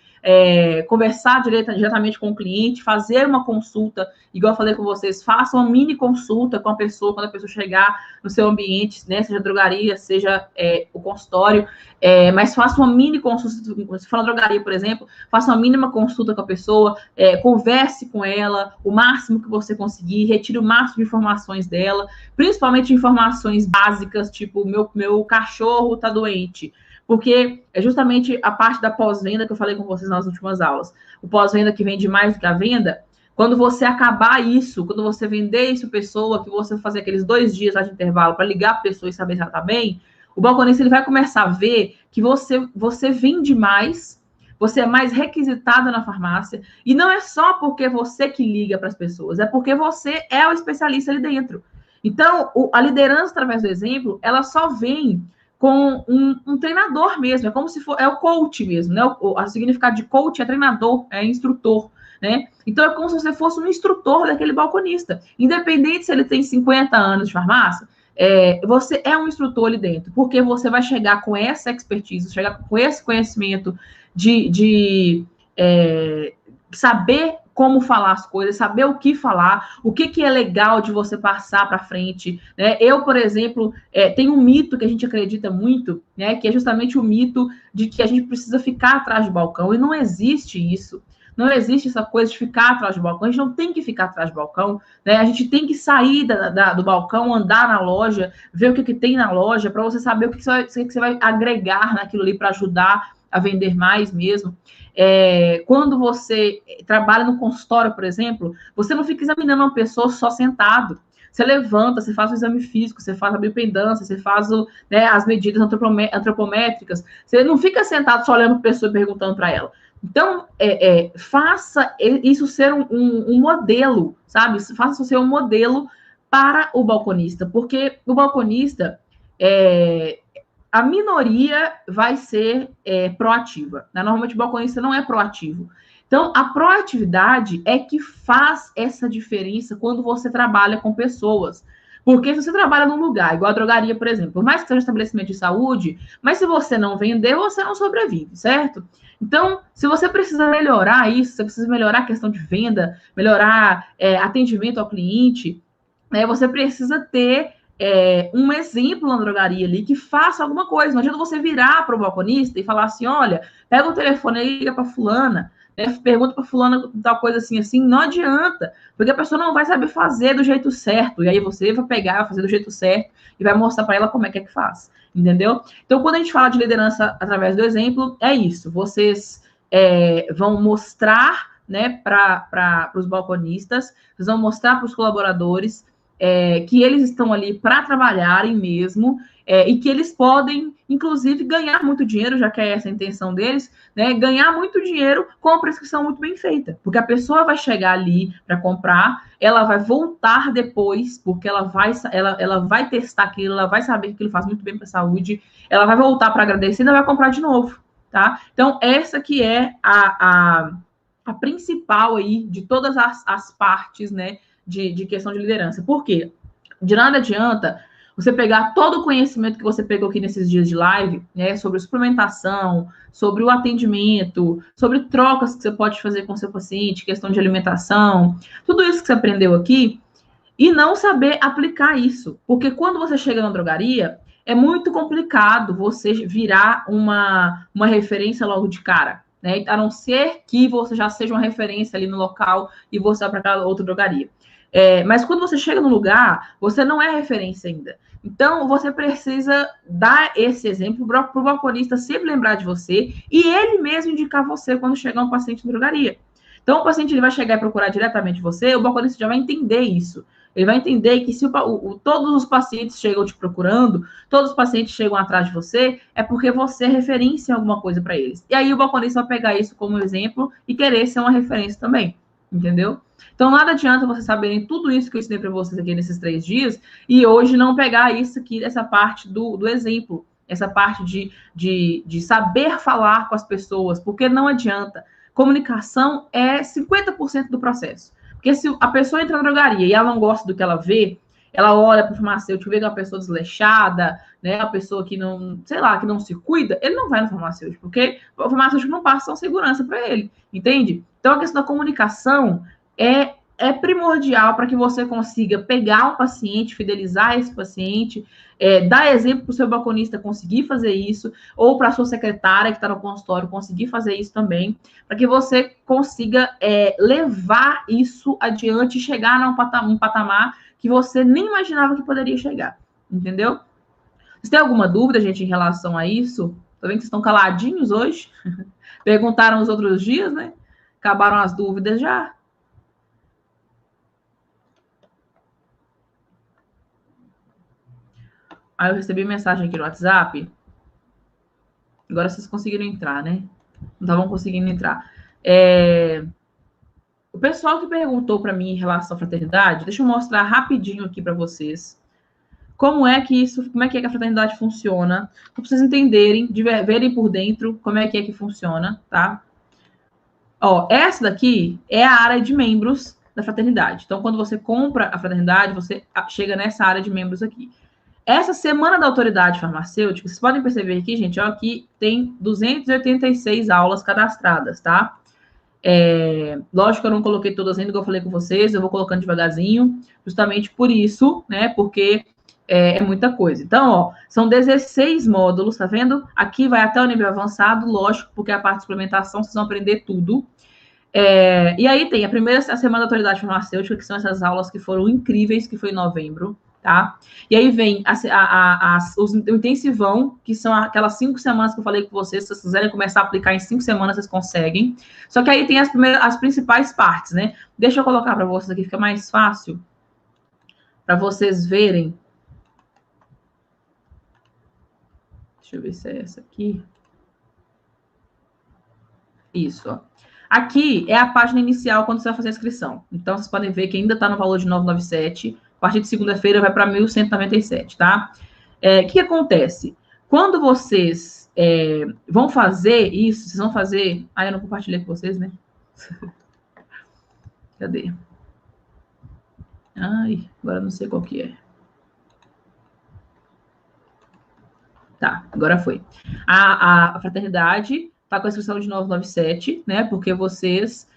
conversar diretamente com o cliente, fazer uma consulta, igual eu falei com vocês, faça uma mini consulta com a pessoa, quando a pessoa chegar no seu ambiente, né, seja drogaria, seja o consultório, mas faça uma mini consulta, se for na drogaria, por exemplo, faça uma mínima consulta com a pessoa, converse com ela o máximo que você conseguir, retire o máximo de informações dela, principalmente informações básicas, tipo, meu cachorro está doente, porque é justamente a parte da pós-venda que eu falei com vocês nas últimas aulas. O pós-venda que vende mais do que a venda, quando você acabar isso, quando você vender isso para a pessoa, que você fazer aqueles 2 dias de intervalo para ligar para a pessoa e saber se ela está bem, o balconista ele vai começar a ver que você vende mais, você é mais requisitada na farmácia, e não é só porque você que liga para as pessoas, é porque você é o especialista ali dentro. Então, a liderança através do exemplo, ela só vem com um treinador mesmo, é como se for, é o coach mesmo, né? O significado de coach é treinador, é instrutor, né? Então, é como se você fosse um instrutor daquele balconista, independente se ele tem 50 anos de farmácia, você é um instrutor ali dentro, porque você vai chegar com essa expertise, chegar com esse conhecimento de saber como falar as coisas, saber o que falar, o que é legal de você passar para frente, né? Eu, por exemplo, tem um mito que a gente acredita muito, né? Que é justamente o mito de que a gente precisa ficar atrás do balcão, e não existe isso. Não existe essa coisa de ficar atrás do balcão, a gente não tem que ficar atrás do balcão, né? A gente tem que sair do balcão, andar na loja, ver o que tem na loja, para você saber o que você vai agregar naquilo ali para ajudar a vender mais mesmo. Quando você trabalha no consultório, por exemplo, você não fica examinando uma pessoa só sentado. Você levanta, você faz o exame físico, você faz a biopendância, você faz as medidas antropométricas. Você não fica sentado só olhando para a pessoa e perguntando para ela. Então, faça isso ser um modelo, sabe? Faça isso ser um modelo para o balconista, porque o balconista, a minoria vai ser proativa. Normalmente, o balconista não é proativo. Então, a proatividade é que faz essa diferença quando você trabalha com pessoas. Porque se você trabalha num lugar, igual a drogaria, por exemplo, por mais que seja um estabelecimento de saúde, mas se você não vender, você não sobrevive, certo? Então, se você precisa melhorar isso, você precisa melhorar a questão de venda, melhorar atendimento ao cliente, né, você precisa ter um exemplo na drogaria ali que faça alguma coisa. Não adianta você virar para o balconista e falar assim, olha, pega o telefone aí e liga para fulana, pergunta para fulana tal coisa assim, não adianta, porque a pessoa não vai saber fazer do jeito certo, e aí você vai pegar, vai fazer do jeito certo, e vai mostrar para ela como é que faz, entendeu? Então, quando a gente fala de liderança através do exemplo, é isso, vocês vão mostrar, né, para os balconistas, vocês vão mostrar para os colaboradores que eles estão ali para trabalharem mesmo, e que eles podem, inclusive, ganhar muito dinheiro, já que é essa a intenção deles, né? Ganhar muito dinheiro com a prescrição muito bem feita, porque a pessoa vai chegar ali para comprar, ela vai voltar depois, porque ela vai testar aquilo, ela vai saber que aquilo faz muito bem para a saúde, ela vai voltar para agradecer e ainda vai comprar de novo, tá? Então, essa que é a principal aí de todas as partes, né, de questão de liderança. Por quê? De nada adianta você pegar todo o conhecimento que você pegou aqui nesses dias de live, né, sobre suplementação, sobre o atendimento, sobre trocas que você pode fazer com seu paciente, questão de alimentação, tudo isso que você aprendeu aqui, e não saber aplicar isso. Porque quando você chega na drogaria, é muito complicado você virar uma referência logo de cara, né? A não ser que você já seja uma referência ali no local e você vai para aquela outra drogaria. Mas quando você chega no lugar, você não é referência ainda. Então, você precisa dar esse exemplo para o balconista sempre lembrar de você e ele mesmo indicar você quando chegar um paciente em drogaria. Então, o paciente ele vai chegar e procurar diretamente você, o balconista já vai entender isso. Ele vai entender que se todos os pacientes chegam te procurando, todos os pacientes chegam atrás de você, é porque você é referência em alguma coisa para eles. E aí o balconista vai pegar isso como exemplo e querer ser uma referência também, entendeu? Então, nada adianta vocês saberem tudo isso que eu ensinei para vocês aqui nesses 3 dias e hoje não pegar isso aqui, essa parte do exemplo, essa parte de saber falar com as pessoas, porque não adianta. Comunicação é 50% do processo. Porque se a pessoa entra na drogaria e ela não gosta do que ela vê, ela olha para o farmacêutico, vê que é uma pessoa desleixada, né, uma pessoa que não, sei lá, que não se cuida, ele não vai no farmacêutico, porque o farmacêutico não passa segurança para ele, entende? Então, a questão da comunicação é primordial para que você consiga pegar um paciente, fidelizar esse paciente, dar exemplo para o seu balconista conseguir fazer isso, ou para a sua secretária que está no consultório conseguir fazer isso também, para que você consiga levar isso adiante e chegar num patamar que você nem imaginava que poderia chegar, entendeu? Vocês têm alguma dúvida, gente, em relação a isso? Tô vendo que vocês estão caladinhos hoje. Perguntaram os outros dias, né? Acabaram as dúvidas já. Aí eu recebi mensagem aqui no WhatsApp. Agora vocês conseguiram entrar, né? Não estavam conseguindo entrar. O pessoal que perguntou para mim em relação à fraternidade, deixa eu mostrar rapidinho aqui para vocês como é que a fraternidade funciona, para vocês entenderem, verem por dentro como é que funciona, tá? Ó, essa daqui é a área de membros da fraternidade. Então, quando você compra a fraternidade, você chega nessa área de membros aqui. Essa semana da autoridade farmacêutica, vocês podem perceber aqui, gente, ó, aqui tem 286 aulas cadastradas, tá? Lógico que eu não coloquei todas ainda, que eu falei com vocês, eu vou colocando devagarzinho, justamente por isso, né? Porque é muita coisa. Então, ó, são 16 módulos, tá vendo? Aqui vai até o nível avançado, lógico, porque a parte de suplementação vocês vão aprender tudo. E aí tem a semana da autoridade farmacêutica, que são essas aulas que foram incríveis, que foi em novembro, tá? E aí vem o intensivão, que são aquelas 5 semanas que eu falei com vocês, se vocês quiserem começar a aplicar em 5 semanas, vocês conseguem. Só que aí tem as principais partes, né? Deixa eu colocar para vocês aqui, fica mais fácil para vocês verem. Deixa eu ver se é essa aqui. Isso, ó. Aqui é a página inicial quando você vai fazer a inscrição. Então, vocês podem ver que ainda está no valor de 997. A partir de segunda-feira vai para 1.197, tá? O que acontece? Quando vocês vão fazer isso, vocês vão fazer... Ah, eu não compartilhei com vocês, né? Cadê? Ai, agora não sei qual que é. Tá, agora foi. A fraternidade está com a inscrição de 997, né? Porque vocês,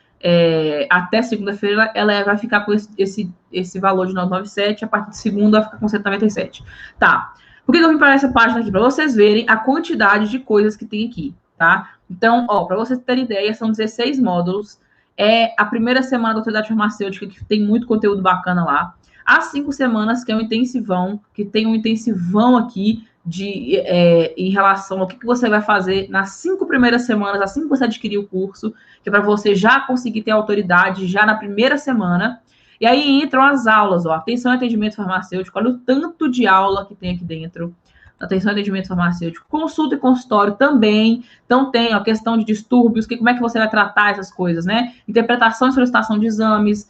até segunda-feira, ela vai ficar com esse valor de 997, a partir de segunda vai ficar com 197. Tá. Por que eu vim para essa página aqui? Para vocês verem a quantidade de coisas que tem aqui, tá? Então, ó, para vocês terem ideia, são 16 módulos. A primeira semana da autoridade farmacêutica, que tem muito conteúdo bacana lá. As 5 semanas, que é um intensivão, que tem um intensivão aqui, em relação ao que você vai fazer nas 5 primeiras semanas, assim que você adquirir o curso, que é para você já conseguir ter autoridade já na primeira semana. E aí entram as aulas, ó, atenção e atendimento farmacêutico, olha o tanto de aula que tem aqui dentro. Atenção e atendimento farmacêutico, consulta e consultório também. Então tem a questão de distúrbios, como é que você vai tratar essas coisas, né? Interpretação e solicitação de exames,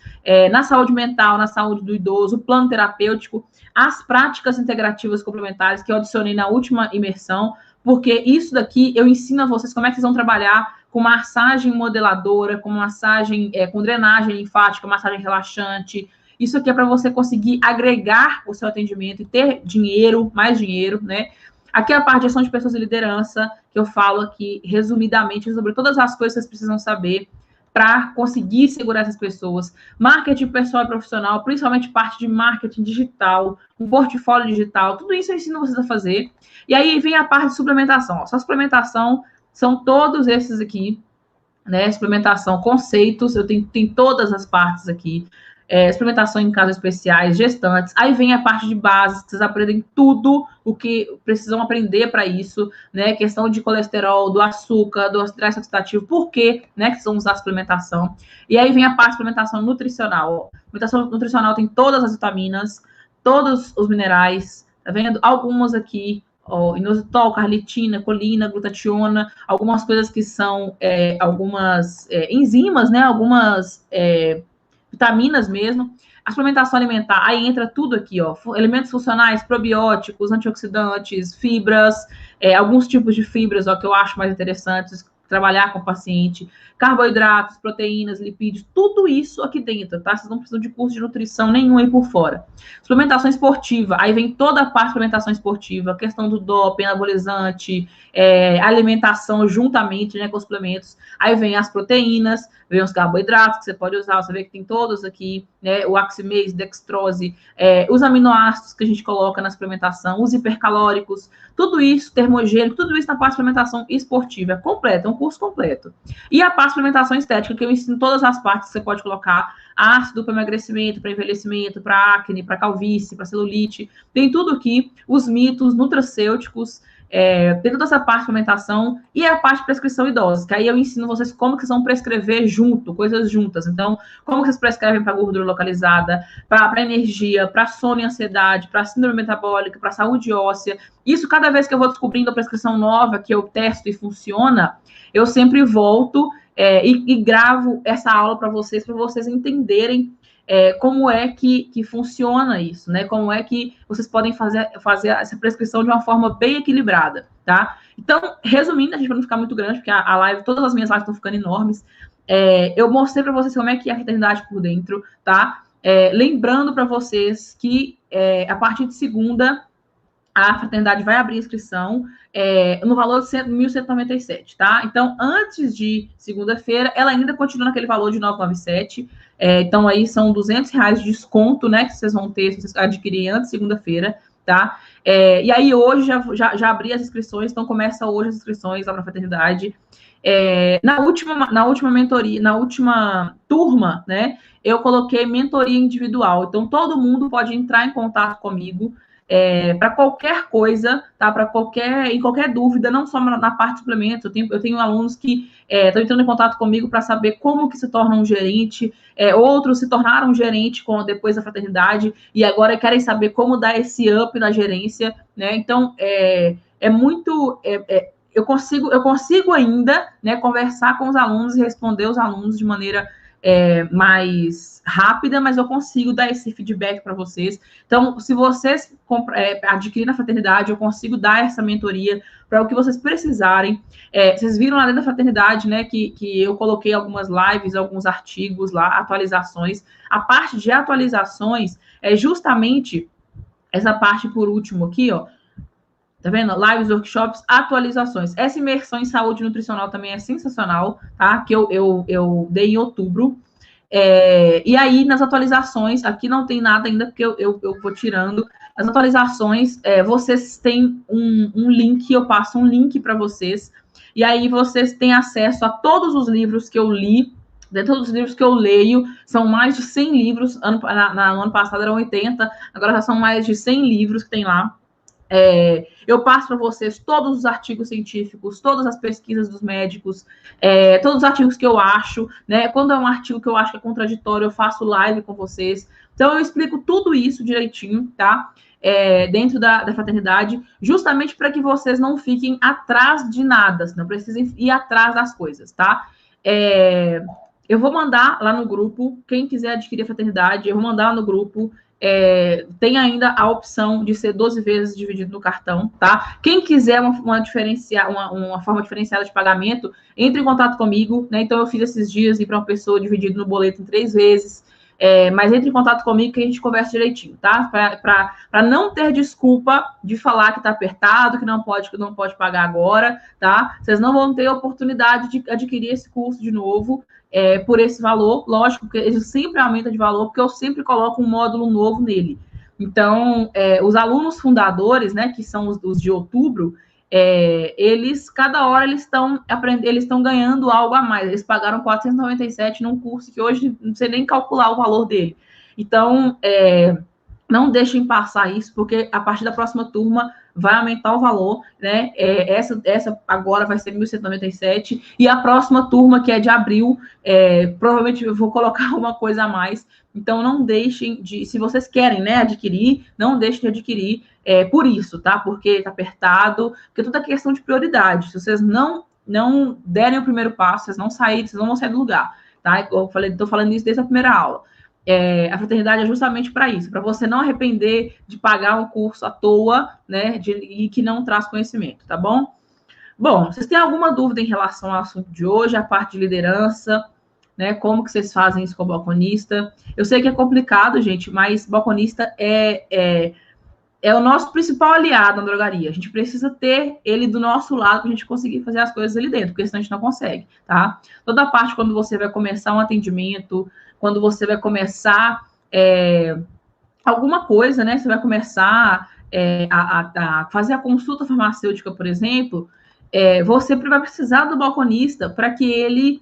na saúde mental, na saúde do idoso, plano terapêutico, as práticas integrativas complementares que eu adicionei na última imersão, porque isso daqui eu ensino a vocês como é que vocês vão trabalhar com massagem modeladora, com massagem, com drenagem linfática, massagem relaxante. Isso aqui é para você conseguir agregar o seu atendimento e ter dinheiro, mais dinheiro, né? Aqui é a parte de gestão de pessoas e liderança, que eu falo aqui resumidamente sobre todas as coisas que vocês precisam saber para conseguir segurar essas pessoas. Marketing pessoal e profissional, principalmente parte de marketing digital, um portfólio digital, tudo isso eu ensino vocês a fazer. E aí vem a parte de suplementação. Ó, só suplementação são todos esses aqui, né? Suplementação, conceitos, eu tenho todas as partes aqui. suplementação em casos especiais, gestantes. Aí vem a parte de bases, que vocês aprendem tudo o que precisam aprender para isso, né? Questão de colesterol, do açúcar, do estresse oxidativo, por quê, né? Que vocês usar a suplementação. E aí vem a parte de suplementação nutricional. A suplementação nutricional tem todas as vitaminas, todos os minerais, tá vendo? Algumas aqui, inositol, carnitina, colina, glutationa, algumas coisas que são algumas enzimas, né? Algumas vitaminas mesmo. A suplementação alimentar, aí entra tudo aqui, ó, elementos funcionais, probióticos, antioxidantes, fibras, alguns tipos de fibras, ó, que eu acho mais interessantes, trabalhar com o paciente, carboidratos, proteínas, lipídios, tudo isso aqui dentro, tá? Vocês não precisam de curso de nutrição nenhum aí por fora. Suplementação esportiva, aí vem toda a parte de suplementação esportiva, questão do doping, anabolizante, alimentação juntamente, né, com os suplementos. Aí vem as proteínas, vem os carboidratos que você pode usar, você vê que tem todos aqui, né, o oximase, dextrose, os aminoácidos que a gente coloca na suplementação, os hipercalóricos, tudo isso, termogênico, tudo isso na parte de suplementação esportiva, é completo, é um curso completo. E a parte de suplementação estética, que eu ensino todas as partes que você pode colocar, ácido para emagrecimento, para envelhecimento, para acne, para calvície, para celulite, tem tudo aqui, os mitos nutracêuticos, tem toda essa parte de suplementação e a parte de prescrição idosa, que aí eu ensino vocês como que vão prescrever junto, coisas juntas. Então, como que vocês prescrevem para gordura localizada, para energia, para sono e ansiedade, para síndrome metabólica, para saúde óssea. Isso, cada vez que eu vou descobrindo a prescrição nova, que eu testo e funciona, eu sempre volto e gravo essa aula para vocês entenderem como é que funciona isso, né? Como é que vocês podem fazer essa prescrição de uma forma bem equilibrada, tá? Então, resumindo, a gente vai não ficar muito grande, porque a live, todas as minhas lives estão ficando enormes. Eu mostrei para vocês como é que é a fraternidade por dentro, tá? Lembrando para vocês que a partir de segunda a fraternidade vai abrir inscrição no valor de 1.197, tá? Então, antes de segunda-feira, ela ainda continua naquele valor de 997. Então, aí são R$200 de desconto, né? Que vocês vão ter se vocês adquirirem antes de segunda-feira, tá? E aí, hoje, já abri as inscrições, então começa hoje as inscrições lá na fraternidade. Na última mentoria, na última turma, né? Eu coloquei mentoria individual. Então, todo mundo pode entrar em contato comigo para qualquer coisa, tá? Em qualquer dúvida, não só na parte de suplemento. Eu tenho alunos que estão entrando em contato comigo para saber como que se torna um gerente, outros se tornaram gerente depois da fraternidade e agora querem saber como dar esse up na gerência, né? Então, eu consigo ainda, né, conversar com os alunos e responder os alunos de maneira mais rápida, mas eu consigo dar esse feedback para vocês. Então, se vocês adquirirem a fraternidade, eu consigo dar essa mentoria para o que vocês precisarem. Vocês viram lá dentro da fraternidade, né, que eu coloquei algumas lives, alguns artigos lá, atualizações. A parte de atualizações é justamente essa parte por último aqui, ó. Tá vendo? Lives, workshops, atualizações. Essa imersão em saúde nutricional também é sensacional, tá? Que eu dei em outubro. E aí, nas atualizações, aqui não tem nada ainda, porque eu vou tirando. As atualizações, vocês têm um link, eu passo um link para vocês, e aí vocês têm acesso a todos os livros que eu li, todos os livros que eu leio, são mais de 100 livros, no ano passado eram 80, agora já são mais de 100 livros que tem lá. Eu passo para vocês todos os artigos científicos, todas as pesquisas dos médicos, todos os artigos que eu acho, né? Quando é um artigo que eu acho que é contraditório, eu faço live com vocês. Então, eu explico tudo isso direitinho, tá? Dentro da fraternidade, justamente para que vocês não fiquem atrás de nada, não precisem ir atrás das coisas, tá? Eu vou mandar lá no grupo, quem quiser adquirir a fraternidade, eu vou mandar lá no grupo. Tem ainda a opção de ser 12 vezes dividido no cartão, tá? Quem quiser uma forma diferenciada de pagamento, entre em contato comigo, né? Então, eu fiz esses dias ir para uma pessoa dividido no boleto em 3 vezes, mas entre em contato comigo que a gente conversa direitinho, tá? Para não ter desculpa de falar que tá apertado, que não pode pagar agora, tá? Vocês não vão ter oportunidade de adquirir esse curso de novo, por esse valor, lógico que ele sempre aumenta de valor, porque eu sempre coloco um módulo novo nele. Então, os alunos fundadores, né, que são os de outubro, eles, cada hora, eles estão ganhando algo a mais. Eles pagaram 497 num curso que hoje não sei nem calcular o valor dele. Então, não deixem passar isso, porque a partir da próxima turma vai aumentar o valor, né? Essa agora vai ser 1.197, e a próxima turma, que é de abril, provavelmente eu vou colocar uma coisa a mais. Então, não deixem de, se vocês querem, né, adquirir, não deixem de adquirir por isso, tá? Porque está apertado, porque tudo é questão de prioridade. Se vocês não derem o primeiro passo, vocês não vão sair do lugar, tá? Eu estou falando isso desde a primeira aula. A fraternidade é justamente para isso, para você não arrepender de pagar um curso à toa, né, e que não traz conhecimento, tá bom? Bom, vocês têm alguma dúvida em relação ao assunto de hoje, a parte de liderança, né, como que vocês fazem isso com o balconista? Eu sei que é complicado, gente, mas balconista é o nosso principal aliado na drogaria. A gente precisa ter ele do nosso lado para a gente conseguir fazer as coisas ali dentro, porque senão a gente não consegue, tá? Toda a parte quando você vai começar um atendimento, quando você vai começar alguma coisa, né? Você vai começar a fazer a consulta farmacêutica, por exemplo, você vai precisar do balconista para que ele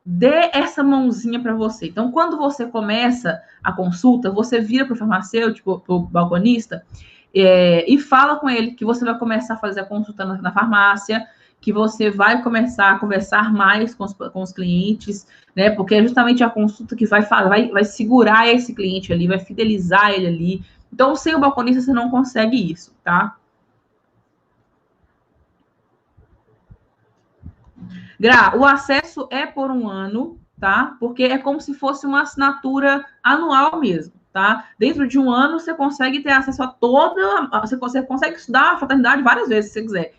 dê essa mãozinha para você. Então, quando você começa a consulta, você vira para o farmacêutico, para o balconista, e fala com ele que você vai começar a fazer a consulta na farmácia, que você vai começar a conversar mais com os clientes, né? Porque é justamente a consulta que vai segurar esse cliente ali, vai fidelizar ele ali. Então, sem o balconista, você não consegue isso, tá? Gra, o acesso é por um ano, tá? Porque é como se fosse uma assinatura anual mesmo, tá? Dentro de um ano, você consegue ter acesso a toda... Você consegue estudar a fraternidade várias vezes, se você quiser.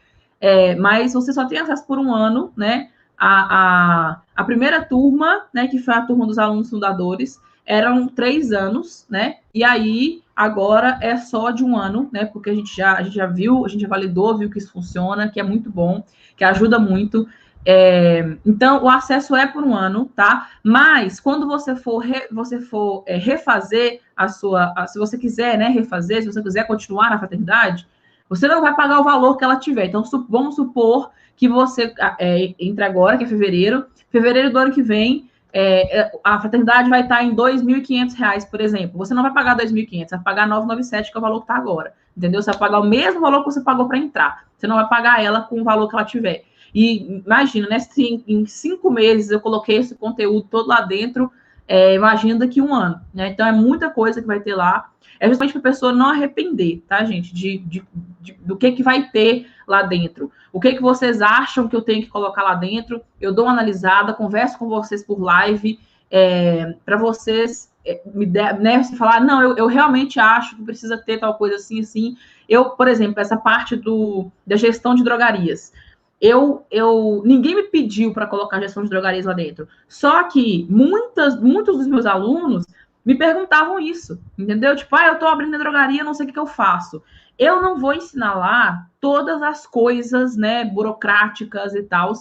Mas você só tem acesso por um ano, né? A primeira turma, né, que foi a turma dos alunos fundadores, eram 3 anos, né? E aí, agora é só de um ano, né? Porque a gente já viu, a gente já validou, viu que isso funciona, que é muito bom, que ajuda muito. Então, o acesso é por um ano, tá? Mas, quando você for refazer se você quiser, né, refazer, se você quiser continuar na fraternidade, você não vai pagar o valor que ela tiver. Então, vamos supor que você entre agora, que é fevereiro do ano que vem, a fraternidade vai estar em R$ 2.500, por exemplo. Você não vai pagar 2.500, vai pagar 997, que é o valor que está agora. Entendeu? Você vai pagar o mesmo valor que você pagou para entrar. Você não vai pagar ela com o valor que ela tiver. E imagina, né? Se em 5 meses eu coloquei esse conteúdo todo lá dentro, imagina daqui um ano, né? Então é muita coisa que vai ter lá. É justamente para a pessoa não arrepender, tá, gente? Do que vai ter lá dentro. O que vocês acham que eu tenho que colocar lá dentro? Eu dou uma analisada, converso com vocês por live, para vocês né, você falar, não, eu realmente acho que precisa ter tal coisa assim, assim. Eu, por exemplo, essa parte da gestão de drogarias. Ninguém me pediu para colocar gestão de drogarias lá dentro. Só que muitos dos meus alunos me perguntavam isso, entendeu? Tipo, eu estou abrindo a drogaria, não sei o que eu faço. Eu não vou ensinar lá todas as coisas, né, burocráticas e tal,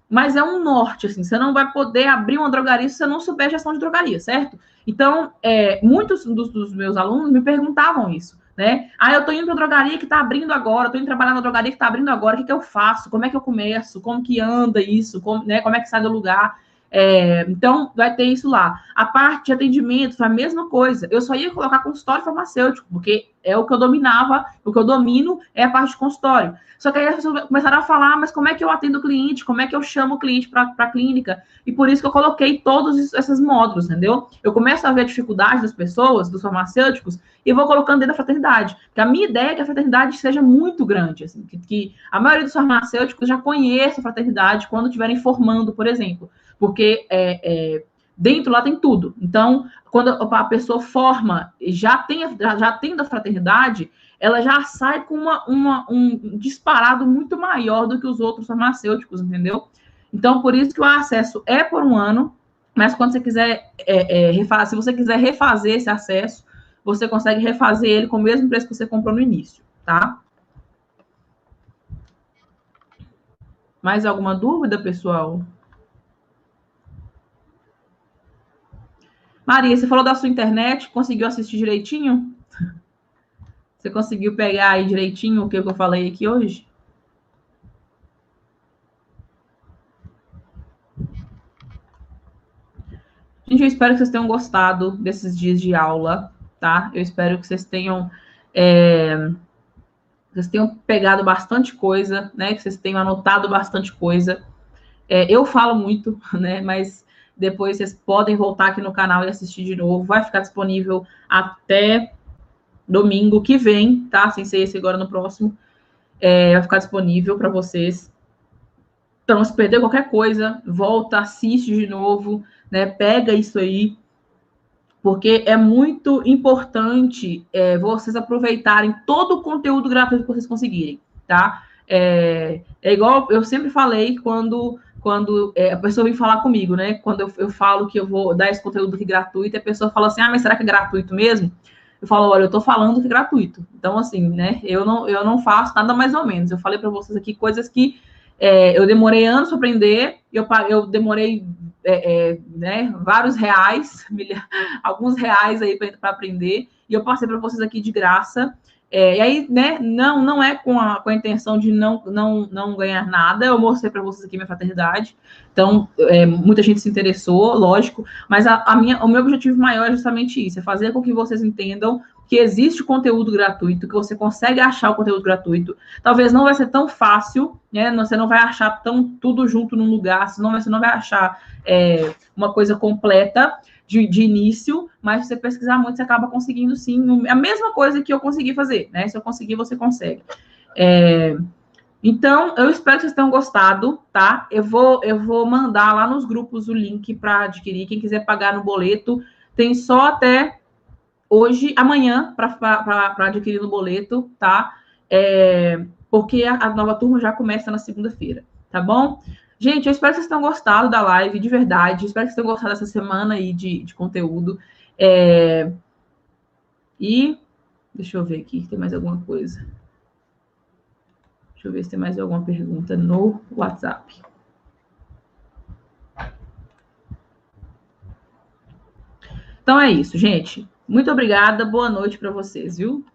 mas é um norte, assim, você não vai poder abrir uma drogaria se você não souber gestão de drogaria, certo? Então, muitos dos meus alunos me perguntavam isso, né? Eu tô indo para a drogaria que está abrindo agora, tô indo trabalhar na drogaria que está abrindo agora, o que eu faço? Como é que eu começo? Como que anda isso? Como é que sai do lugar? Então, vai ter isso lá. A parte de atendimento foi a mesma coisa. Eu só ia colocar consultório farmacêutico, porque é o que eu dominava, o que eu domino é a parte de consultório. Só que aí as pessoas começaram a falar, mas como é que eu atendo o cliente? Como é que eu chamo o cliente para a clínica? E por isso que eu coloquei todos esses módulos, entendeu? Eu começo a ver a dificuldade das pessoas, dos farmacêuticos, e vou colocando dentro da fraternidade. Porque a minha ideia é que a fraternidade seja muito grande, assim, que a maioria dos farmacêuticos já conheça a fraternidade quando estiverem formando, por exemplo. Porque dentro lá tem tudo. Então, quando a pessoa forma, já tem da fraternidade, ela já sai com um disparado muito maior do que os outros farmacêuticos, entendeu? Então, por isso que o acesso é por um ano, mas quando você quiser se você quiser refazer esse acesso, você consegue refazer ele com o mesmo preço que você comprou no início, tá? Mais alguma dúvida, pessoal? Maria, você falou da sua internet, conseguiu assistir direitinho? Você conseguiu pegar aí direitinho o que eu falei aqui hoje? Gente, eu espero que vocês tenham gostado desses dias de aula, tá? Eu espero que vocês tenham pegado bastante coisa, né? Que vocês tenham anotado bastante coisa. Eu falo muito, né? Mas depois vocês podem voltar aqui no canal e assistir de novo. Vai ficar disponível até domingo que vem, tá? Sem ser esse agora no próximo. Vai ficar disponível para vocês. Então, se perder qualquer coisa, volta, assiste de novo, né? Pega isso aí, porque é muito importante vocês aproveitarem todo o conteúdo gratuito que vocês conseguirem, tá? É igual eu sempre falei quando a pessoa vem falar comigo, né? Quando eu falo que eu vou dar esse conteúdo aqui gratuito, a pessoa fala assim, mas será que é gratuito mesmo? Eu falo, olha, eu tô falando que é gratuito. Então, assim, né? Eu não faço nada mais ou menos. Eu falei para vocês aqui coisas que eu demorei anos para aprender, eu demorei né, vários reais, alguns reais aí para aprender, e eu passei para vocês aqui de graça. E aí, né, não é com a intenção de não ganhar nada, eu mostrei para vocês aqui minha fraternidade, então muita gente se interessou, lógico, mas o meu objetivo maior é justamente isso, é fazer com que vocês entendam que existe conteúdo gratuito, que você consegue achar o conteúdo gratuito. Talvez não vai ser tão fácil, né? Você não vai achar tudo junto num lugar, senão você não vai achar uma coisa completa de início, mas se você pesquisar muito, você acaba conseguindo sim. A mesma coisa que eu consegui fazer, né? Se eu conseguir, você consegue. Então, eu espero que vocês tenham gostado, tá? Eu vou mandar lá nos grupos o link para adquirir. Quem quiser pagar no boleto, tem só até amanhã, para adquirir no boleto, tá? Porque a nova turma já começa na segunda-feira, tá bom? Gente, eu espero que vocês tenham gostado da live, de verdade. Espero que vocês tenham gostado dessa semana aí de conteúdo. E deixa eu ver aqui, tem mais alguma coisa. Deixa eu ver se tem mais alguma pergunta no WhatsApp. Então é isso, gente. Muito obrigada, boa noite para vocês, viu?